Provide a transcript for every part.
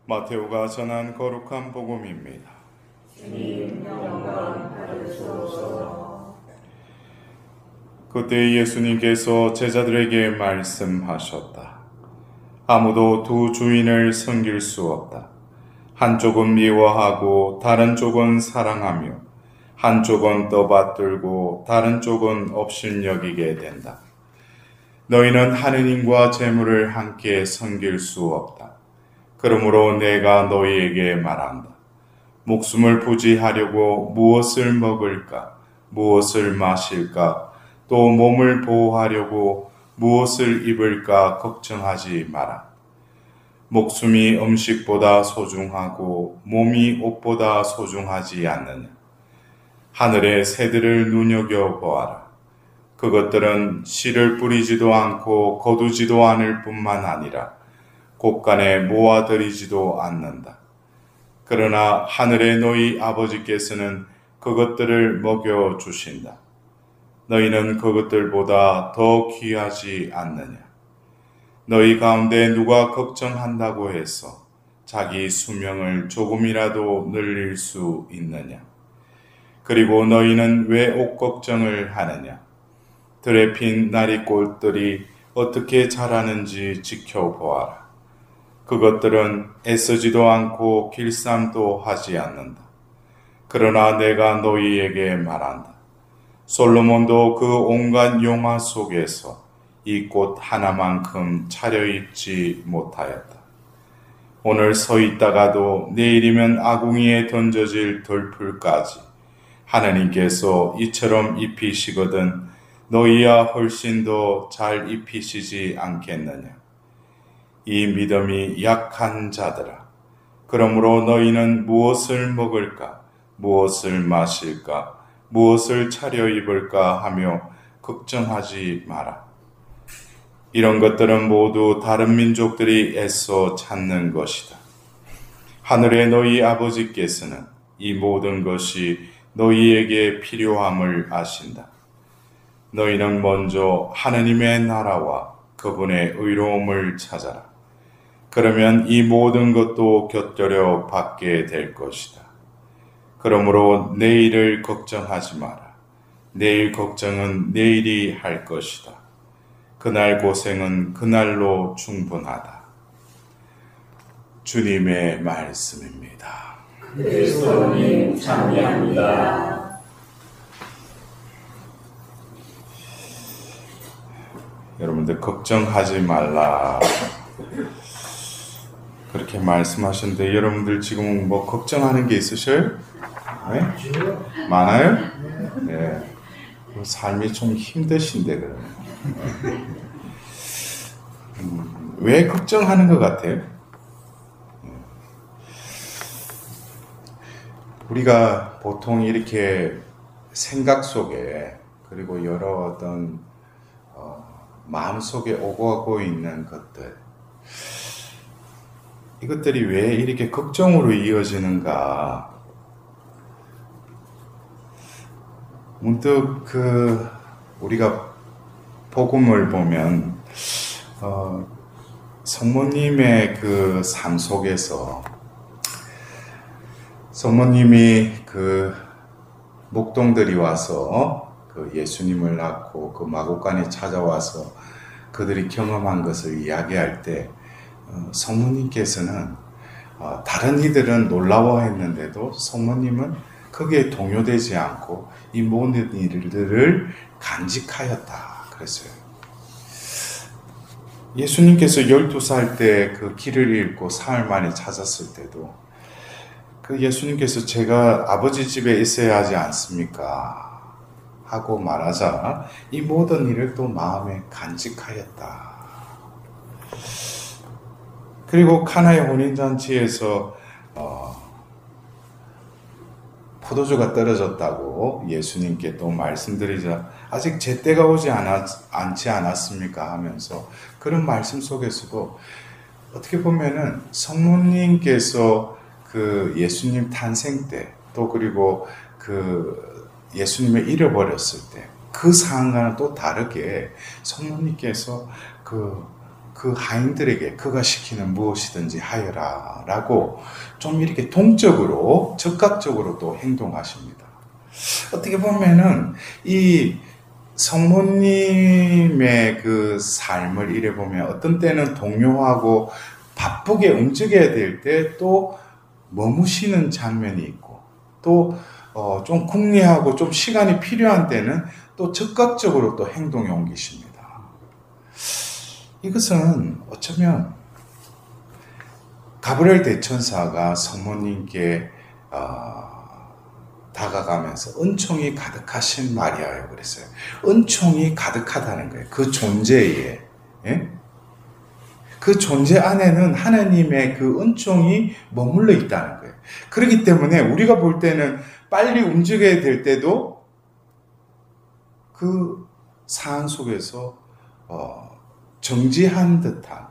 마테오가 전한 거룩한 복음입니다. 주님 영광 받으소서. 그때 예수님께서 제자들에게 말씀하셨다. 아무도 두 주인을 섬길 수 없다. 한쪽은 미워하고 다른 쪽은 사랑하며 한쪽은 떠받들고 다른 쪽은 업신여기게 된다. 너희는 하느님과 재물을 함께 섬길 수 없다. 그러므로 내가 너희에게 말한다. 목숨을 부지하려고 무엇을 먹을까, 무엇을 마실까, 또 몸을 보호하려고 무엇을 입을까 걱정하지 마라. 목숨이 음식보다 소중하고 몸이 옷보다 소중하지 않느냐. 하늘의 새들을 눈여겨보아라. 그것들은 씨를 뿌리지도 않고 거두지도 않을 뿐만 아니라 곳간에 모아들이지도 않는다. 그러나 하늘의 너희 아버지께서는 그것들을 먹여주신다. 너희는 그것들보다 더 귀하지 않느냐. 너희 가운데 누가 걱정한다고 해서 자기 수명을 조금이라도 늘릴 수 있느냐. 그리고 너희는 왜 옷 걱정을 하느냐. 들에 핀 나리꽃들이 어떻게 자라는지 지켜보아라. 그것들은 애쓰지도 않고 길쌈도 하지 않는다. 그러나 내가 너희에게 말한다. 솔로몬도 그 온갖 용화 속에서 이 꽃 하나만큼 차려입지 못하였다. 오늘 서 있다가도 내일이면 아궁이에 던져질 돌풀까지 하나님께서 이처럼 입히시거든 너희야 훨씬 더 잘 입히시지 않겠느냐. 이 믿음이 약한 자들아, 그러므로 너희는 무엇을 먹을까, 무엇을 마실까, 무엇을 차려입을까 하며 걱정하지 마라. 이런 것들은 모두 다른 민족들이 애써 찾는 것이다. 하늘의 너희 아버지께서는 이 모든 것이 너희에게 필요함을 아신다. 너희는 먼저 하느님의 나라와 그분의 의로움을 찾아라. 그러면 이 모든 것도 곁들여 받게 될 것이다. 그러므로 내일을 걱정하지 마라. 내일 걱정은 내일이 할 것이다. 그날 고생은 그날로 충분하다. 주님의 말씀입니다. 그리스도님 찬미합니다. 여러분들 걱정하지 말라 그렇게 말씀하셨는데 여러분들 지금 뭐 걱정하는 게 있으셔요? 네? 많아요? 네. 삶이 좀 힘드신데 그러면 왜 걱정하는 것 같아요? 우리가 보통 이렇게 생각 속에 그리고 여러 어떤 마음속에 오고 가고 있는 것들, 이것들이 왜 이렇게 걱정으로 이어지는가? 문득 우리가 복음을 보면 성모님의 그 삶 속에서 성모님이 그 목동들이 와서 그 예수님을 낳고 그 마구간에 찾아와서 그들이 경험한 것을 이야기할 때 성모님께서는 다른 이들은 놀라워했는데도 성모님은 크게 동요되지 않고 이 모든 일들을 간직하였다 그랬어요. 예수님께서 12살 때 그 길을 잃고 사흘 만에 찾았을 때도 그 예수님께서 제가 아버지 집에 있어야 하지 않습니까? 하고 말하자 이 모든 일을 또 마음에 간직하였다. 그리고 카나의 혼인잔치에서 포도주가 떨어졌다고 예수님께 또 말씀드리자 아직 제때가 오지 않지 않았습니까? 하면서 그런 말씀 속에서도 어떻게 보면은 성모님께서 그 예수님 탄생 때 또 그리고 그 예수님을 잃어버렸을 때 그 상황과는 또 다르게 성모님께서 그 그 하인들에게 그가 시키는 무엇이든지 하여라 라고 좀 이렇게 동적으로 적극적으로 또 행동하십니다. 어떻게 보면은 이 성모님의 그 삶을 이래 보면 어떤 때는 동요하고 바쁘게 움직여야 될 때 또 머무시는 장면이 있고 또 좀 궁리하고 좀 시간이 필요한 때는 또 적극적으로 또 행동에 옮기십니다. 이것은 어쩌면 가브리엘 대천사가 성모님께 다가가면서 은총이 가득하신 마리아예요. 그랬어요. 은총이 가득하다는 거예요. 그 존재에. 예? 그 존재 안에는 하나님의 그 은총이 머물러 있다는 거예요. 그렇기 때문에 우리가 볼 때는 빨리 움직여야 될 때도 그 상황 속에서 정지한 듯한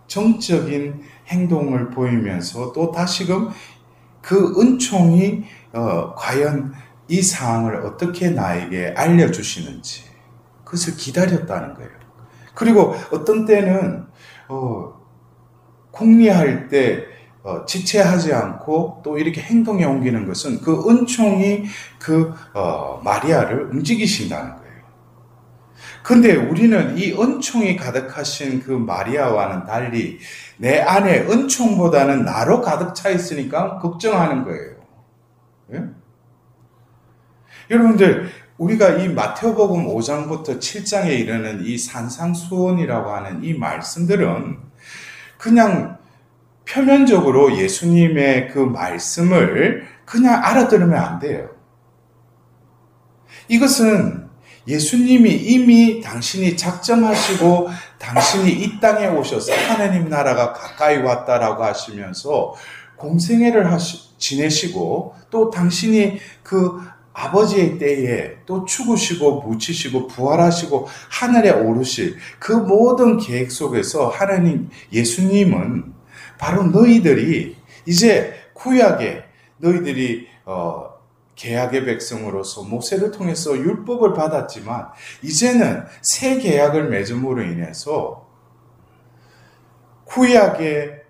정적인 행동을 보이면서 또 다시금 그 은총이 과연 이 상황을 어떻게 나에게 알려주시는지 그것을 기다렸다는 거예요. 그리고 어떤 때는 궁리할 때 지체하지 않고 또 이렇게 행동에 옮기는 것은 그 은총이 그 마리아를 움직이신다는 거예요. 근데 우리는 이 은총이 가득하신 그 마리아와는 달리 내 안에 은총보다는 나로 가득 차 있으니까 걱정하는 거예요. 예? 여러분들 우리가 이 마태복음 5장부터 7장에 이르는 이 산상수훈이라고 하는 이 말씀들은 그냥 표면적으로 예수님의 그 말씀을 그냥 알아들으면 안 돼요. 이것은 예수님이 이미 당신이 작정하시고 당신이 이 땅에 오셔서 하나님 나라가 가까이 왔다라고 하시면서 공생애를 지내시고 또 당신이 그 아버지의 때에 또 죽으시고 묻히시고 부활하시고 하늘에 오르실 그 모든 계획 속에서 하나님 예수님은 바로 너희들이 이제 구약에 너희들이 계약의 백성으로서 모세를 통해서 율법을 받았지만 이제는 새 계약을 맺음으로 인해서 구약의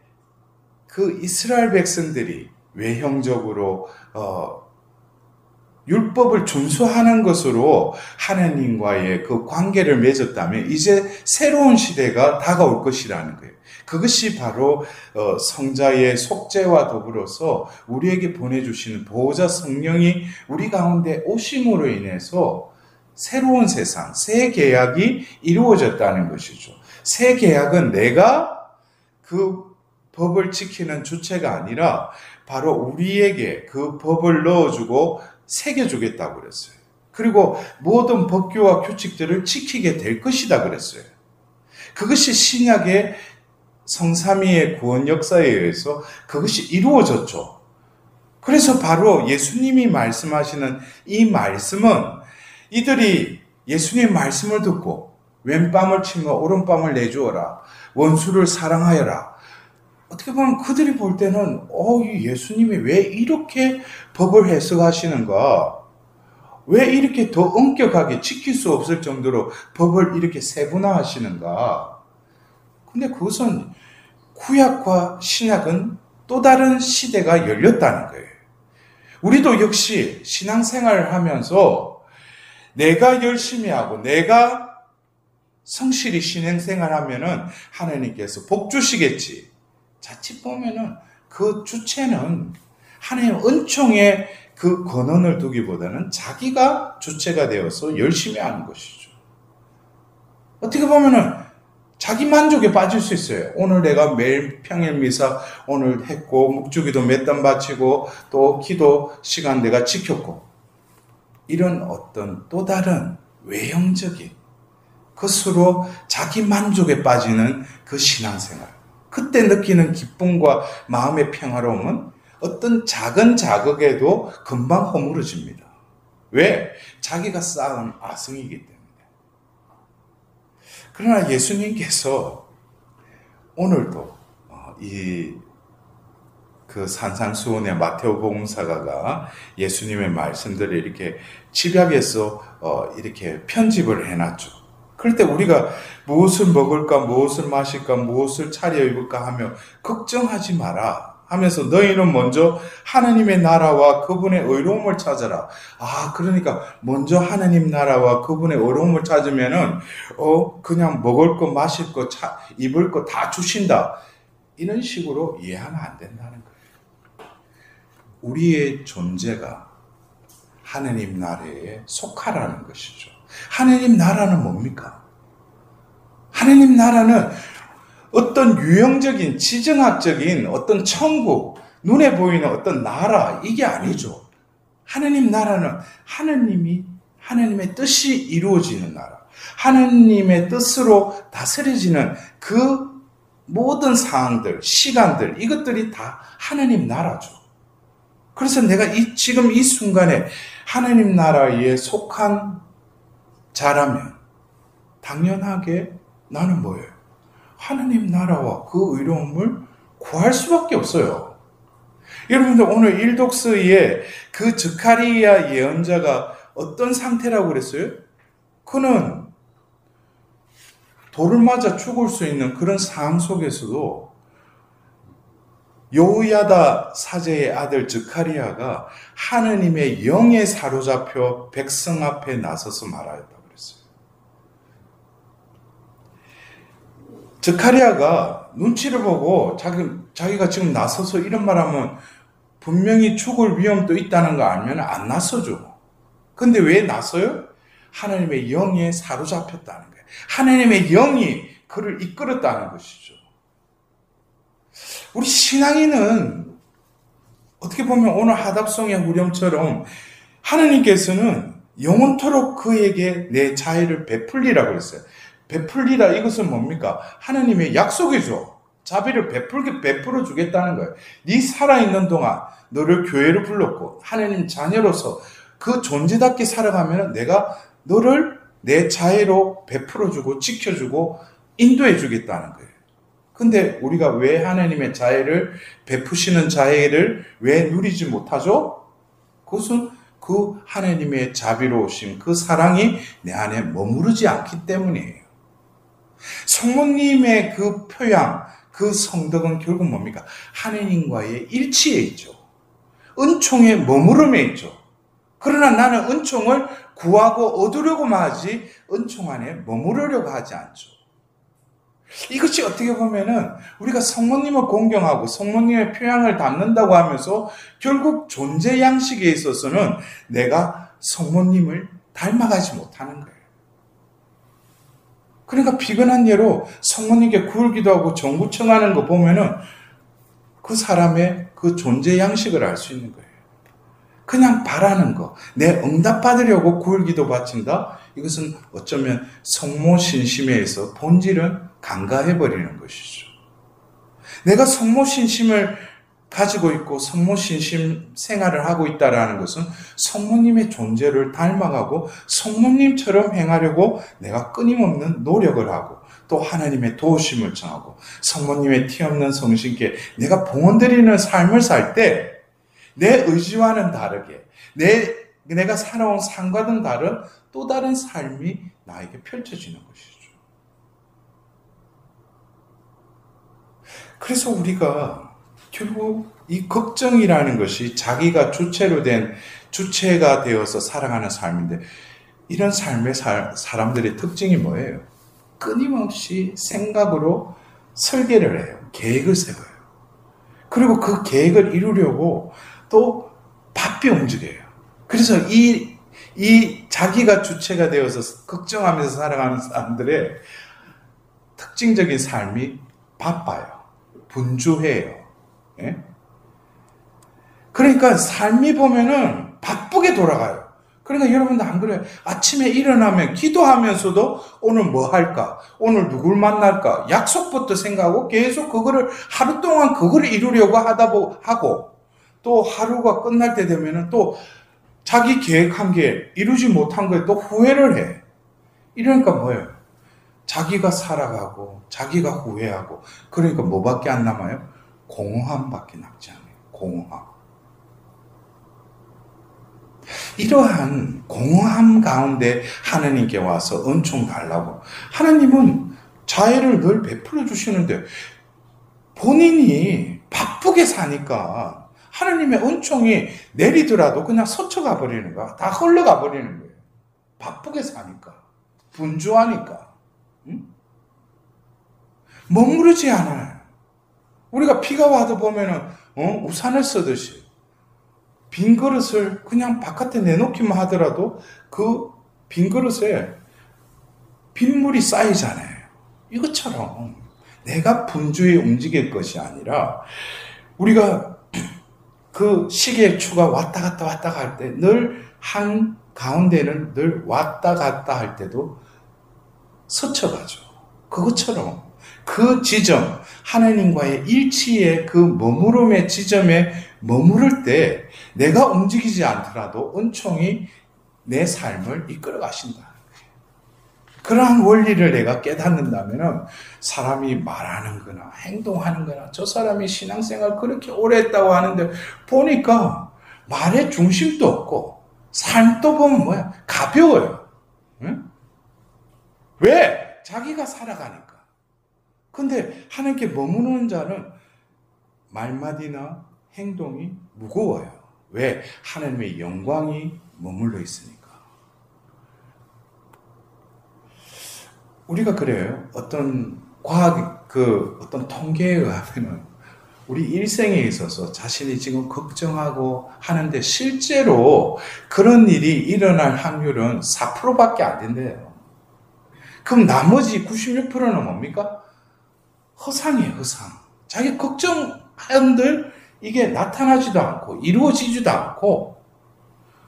그 이스라엘 백성들이 외형적으로 율법을 준수하는 것으로 하나님과의 그 관계를 맺었다면 이제 새로운 시대가 다가올 것이라는 거예요. 그것이 바로 성자의 속죄와 더불어서 우리에게 보내주시는 보호자 성령이 우리 가운데 오심으로 인해서 새로운 세상, 새 계약이 이루어졌다는 것이죠. 새 계약은 내가 그 법을 지키는 주체가 아니라 바로 우리에게 그 법을 넣어주고 새겨주겠다고 그랬어요. 그리고 모든 법규와 규칙들을 지키게 될 것이다 그랬어요. 그것이 신약의 성삼위의 구원 역사에 의해서 그것이 이루어졌죠. 그래서 바로 예수님이 말씀하시는 이 말씀은 이들이 예수님 말씀을 듣고 왼뺨을 치며 오른뺨을 내주어라. 원수를 사랑하여라. 어떻게 보면 그들이 볼 때는 예수님이 왜 이렇게 법을 해석하시는가? 왜 이렇게 더 엄격하게 지킬 수 없을 정도로 법을 이렇게 세분화하시는가? 근데 그것은 구약과 신약은 또 다른 시대가 열렸다는 거예요. 우리도 역시 신앙생활을 하면서 내가 열심히 하고 내가 성실히 신앙생활하면은 하나님께서 복 주시겠지. 자칫 보면은 그 주체는 하나님 은총의 그 권한을 두기보다는 자기가 주체가 되어서 열심히 하는 것이죠. 어떻게 보면은 자기 만족에 빠질 수 있어요. 오늘 내가 매일 평일 미사 오늘 했고 묵주기도 몇 단 바치고 또 기도 시간 내가 지켰고 이런 어떤 또 다른 외형적인 것으로 자기 만족에 빠지는 그 신앙생활. 그때 느끼는 기쁨과 마음의 평화로움은 어떤 작은 자극에도 금방 허물어집니다. 왜? 자기가 쌓은 아성이기 때문에. 그러나 예수님께서 오늘도 그 산상수훈의 마테오 복음사가가 예수님의 말씀들을 이렇게 집약해서 이렇게 편집을 해놨죠. 그럴 때 우리가 무엇을 먹을까, 무엇을 마실까, 무엇을 차려입을까 하며 걱정하지 마라 하면서 너희는 먼저 하나님의 나라와 그분의 의로움을 찾아라. 그러니까 먼저 하나님 나라와 그분의 의로움을 찾으면은 그냥 먹을 거, 마실 거, 입을 거 다 주신다. 이런 식으로 이해하면 안 된다는 거예요. 우리의 존재가 하나님 나라에 속하라는 것이죠. 하나님 나라는 뭡니까? 하나님 나라는 어떤 유형적인 지정학적인 어떤 천국, 눈에 보이는 어떤 나라, 이게 아니죠. 하나님 나라는 하나님의 뜻이 이루어지는 나라, 하나님의 뜻으로 다스려지는 그 모든 상황들, 시간들, 이것들이 다 하나님 나라죠. 그래서 내가 지금 이 순간에 하나님 나라에 속한 자라면 당연하게 나는 뭐예요? 하나님 나라와 그 의로움을 구할 수밖에 없어요. 여러분들 오늘 일독서에 그 스가랴 예언자가 어떤 상태라고 그랬어요? 그는 돌을 맞아 죽을 수 있는 그런 상황 속에서도 여호야다 사제의 아들 스가랴가 하나님의 영에 사로잡혀 백성 앞에 나서서 말하였다고 그랬어요. 스가랴가 눈치를 보고 자기가 지금 나서서 이런 말하면 분명히 죽을 위험도 있다는 거 알면 안 나서죠. 근데 왜 나서요? 하나님의 영에 사로잡혔다는 거예요. 하나님의 영이 그를 이끌었다는 것이죠. 우리 신앙인은 어떻게 보면 오늘 하답송의 후렴처럼 하나님께서는 영원토록 그에게 내 자애를 베풀리라고 했어요. 베풀리라, 이것은 뭡니까? 하나님의 약속이죠. 자비를 베풀어 주겠다는 거예요. 네 살아있는 동안 너를 교회로 불렀고 하나님 자녀로서 그 존재답게 살아가면 내가 너를 내 자애로 베풀어 주고 지켜주고 인도해 주겠다는 거예요. 근데 우리가 왜 하나님의 자애를 베푸시는 자애를 왜 누리지 못하죠? 그것은 그 하나님의 자비로우심, 그 사랑이 내 안에 머무르지 않기 때문이에요. 성모님의 그 표양, 그 성덕은 결국 뭡니까? 하나님과의 일치에 있죠. 은총의 머무름에 있죠. 그러나 나는 은총을 구하고 얻으려고만 하지 은총 안에 머무르려고 하지 않죠. 이것이 어떻게 보면은 우리가 성모님을 공경하고 성모님의 표양을 담는다고 하면서 결국 존재 양식에 있어서는 내가 성모님을 닮아가지 못하는 거예요. 그러니까 비근한 예로 성모님께 굴기도 정구청하는 거 보면은 그 사람의 그 존재 양식을 알 수 있는 거예요. 그냥 바라는 거, 내 응답받으려고 굴기도 바친다? 이것은 어쩌면 성모신심에서 본질은 간과해버리는 것이죠. 내가 성모신심을 가지고 있고 성모신심 생활을 하고 있다는 것은 성모님의 존재를 닮아가고 성모님처럼 행하려고 내가 끊임없는 노력을 하고 또 하나님의 도우심을 청하고 성모님의 티없는 성신께 내가 봉헌드리는 삶을 살 때 내 의지와는 다르게 내가 살아온 삶과는 다른 또 다른 삶이 나에게 펼쳐지는 것이죠. 그래서 우리가 결국 이 걱정이라는 것이 자기가 주체가 되어서 살아가는 삶인데 이런 삶의 사람들의 특징이 뭐예요? 끊임없이 생각으로 설계를 해요. 계획을 세워요. 그리고 그 계획을 이루려고 또 바삐 움직여요. 그래서 이 자기가 주체가 되어서 걱정하면서 살아가는 사람들의 특징적인 삶이 바빠요. 분주해요. 예? 그러니까 삶이 보면은 바쁘게 돌아가요. 그러니까 여러분도 안 그래요? 아침에 일어나면 기도하면서도 오늘 뭐 할까? 오늘 누굴 만날까? 약속부터 생각하고 계속 그거를 하루 동안 그거를 이루려고 하고 또 하루가 끝날 때 되면은 또 자기 계획한 게 이루지 못한 거에 또 후회를 해. 이러니까 뭐예요? 자기가 살아가고 자기가 후회하고 그러니까 뭐밖에 안 남아요? 공허함밖에 남지 않아요. 공허함. 이러한 공허함 가운데 하나님께 와서 은총 달라고. 하나님은 자애를 늘 베풀어 주시는데 본인이 바쁘게 사니까 하나님의 은총이 내리더라도 그냥 스쳐가 버리는 거야. 다 흘러가 버리는 거예요. 바쁘게 사니까. 분주하니까. 응? 머무르지 않아요. 우리가 비가 와도 보면은 우산을 쓰듯이 빈 그릇을 그냥 바깥에 내놓기만 하더라도 그 빈 그릇에 빗물이 쌓이잖아요. 이것처럼 내가 분주히 움직일 것이 아니라 우리가 그 시계의 추가 왔다 갔다 할 때 늘 한 가운데는 늘 왔다 갔다 할 때도 스쳐가죠. 그것처럼 그 지점, 하나님과의 일치의 그 머무름의 지점에 머무를 때 내가 움직이지 않더라도 은총이 내 삶을 이끌어 가신다. 그러한 원리를 내가 깨닫는다면 사람이 말하는 거나 행동하는 거나 저 사람이 신앙생활 그렇게 오래 했다고 하는데 보니까 말에 중심도 없고 삶도 보면 뭐야? 가벼워요. 응? 왜? 자기가 살아가니까. 근데 하나님께 머무르는 자는 말마디나 행동이 무거워요. 왜? 하나님의 영광이 머물러 있으니까. 우리가 그래요. 어떤 과학, 어떤 통계에 의하면 우리 일생에 있어서 자신이 지금 걱정하고 하는데 실제로 그런 일이 일어날 확률은 4%밖에 안 된대요. 그럼 나머지 96%는 뭡니까? 허상이에요, 허상. 자기 걱정한들 이게 나타나지도 않고 이루어지지도 않고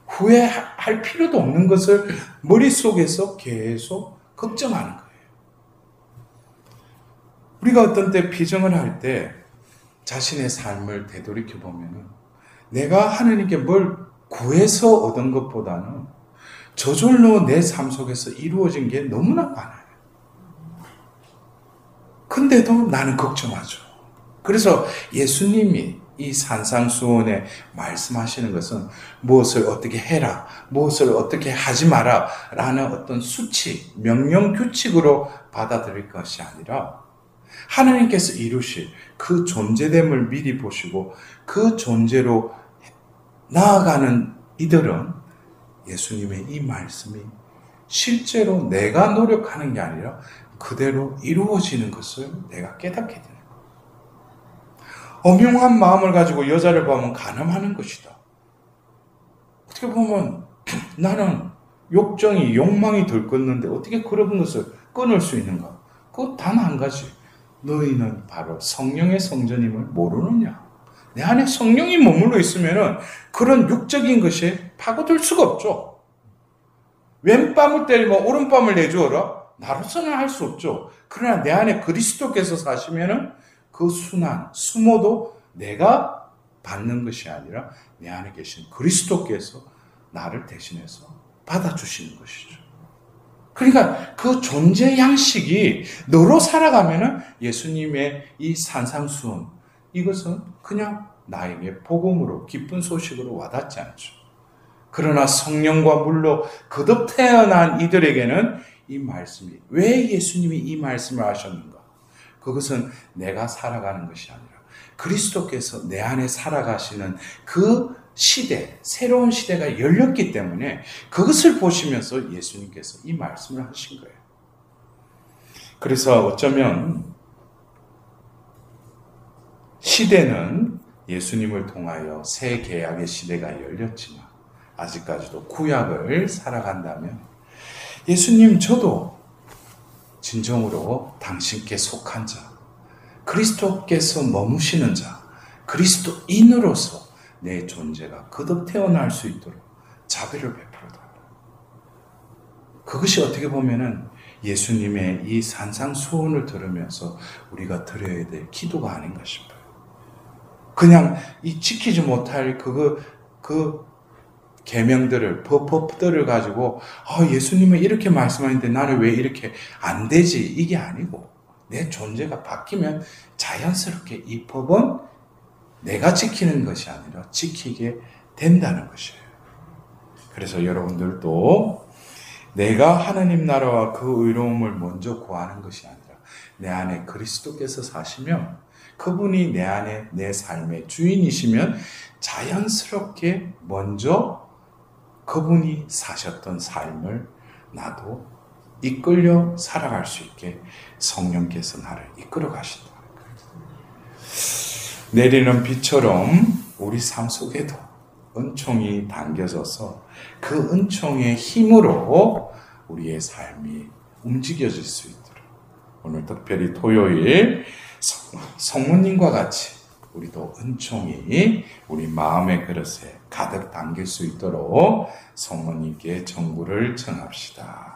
후회할 필요도 없는 것을 머릿속에서 계속 걱정하는 거예요. 우리가 어떤 때 비전을 할 때 자신의 삶을 되돌이켜 보면은 내가 하나님께 뭘 구해서 얻은 것보다는 저절로 내 삶 속에서 이루어진 게 너무나 많아요. 근데도 나는 걱정하죠. 그래서 예수님이 이 산상수훈에 말씀하시는 것은 무엇을 어떻게 해라, 무엇을 어떻게 하지 마라 라는 어떤 수치, 명령 규칙으로 받아들일 것이 아니라 하나님께서 이루실 그 존재됨을 미리 보시고 그 존재로 나아가는 이들은 예수님의 이 말씀이 실제로 내가 노력하는 게 아니라 그대로 이루어지는 것을 내가 깨닫게 되는 거예요. 엄용한 마음을 가지고 여자를 보면 간음하는 것이다. 어떻게 보면 나는 욕망이 들끓는데 어떻게 그런 것을 끊을 수 있는가? 그거 단 한 가지. 너희는 바로 성령의 성전임을 모르느냐? 내 안에 성령이 머물러 있으면 그런 육적인 것이 파고들 수가 없죠. 왼뺨을 때리면 오른뺨을 내주어라? 나로서는 할 수 없죠. 그러나 내 안에 그리스도께서 사시면 그 순환, 수모도 내가 받는 것이 아니라 내 안에 계신 그리스도께서 나를 대신해서 받아주시는 것이죠. 그러니까 그 존재 양식이 너로 살아가면은 예수님의 이 산상수훈, 이것은 그냥 나에게 복음으로 기쁜 소식으로 와닿지 않죠. 그러나 성령과 물로 거듭 태어난 이들에게는 이 말씀이, 왜 예수님이 이 말씀을 하셨는가? 그것은 내가 살아가는 것이 아니라 그리스도께서 내 안에 살아가시는 그 시대, 새로운 시대가 열렸기 때문에 그것을 보시면서 예수님께서 이 말씀을 하신 거예요. 그래서 어쩌면 시대는 예수님을 통하여 새 계약의 시대가 열렸지만 아직까지도 구약을 살아간다면 예수님, 저도 진정으로 당신께 속한 자, 그리스도께서 머무시는 자, 그리스도인으로서 내 존재가 거듭 태어날 수 있도록 자비를 베풀어달라. 그것이 어떻게 보면은 예수님의 이 산상수훈을 들으면서 우리가 드려야 될 기도가 아닌가 싶어요. 그냥 이 지키지 못할 그 계명들을, 법들을 가지고 예수님은 이렇게 말씀하는데 나는 왜 이렇게 안 되지? 이게 아니고 내 존재가 바뀌면 자연스럽게 이 법은 내가 지키는 것이 아니라 지키게 된다는 것이에요. 그래서 여러분들도 내가 하나님 나라와 그 의로움을 먼저 구하는 것이 아니라 내 안에 그리스도께서 사시면 그분이 내 안에 내 삶의 주인이시면 자연스럽게 먼저 그분이 사셨던 삶을 나도 이끌려 살아갈 수 있게 성령께서 나를 이끌어 가신다는 거예요. 내리는 비처럼 우리 삶 속에도 은총이 담겨져서 그 은총의 힘으로 우리의 삶이 움직여질 수 있도록 오늘 특별히 토요일 성모님과 같이 우리도 은총이 우리 마음의 그릇에 가득 담길 수 있도록 성모님께 정구를 청합시다.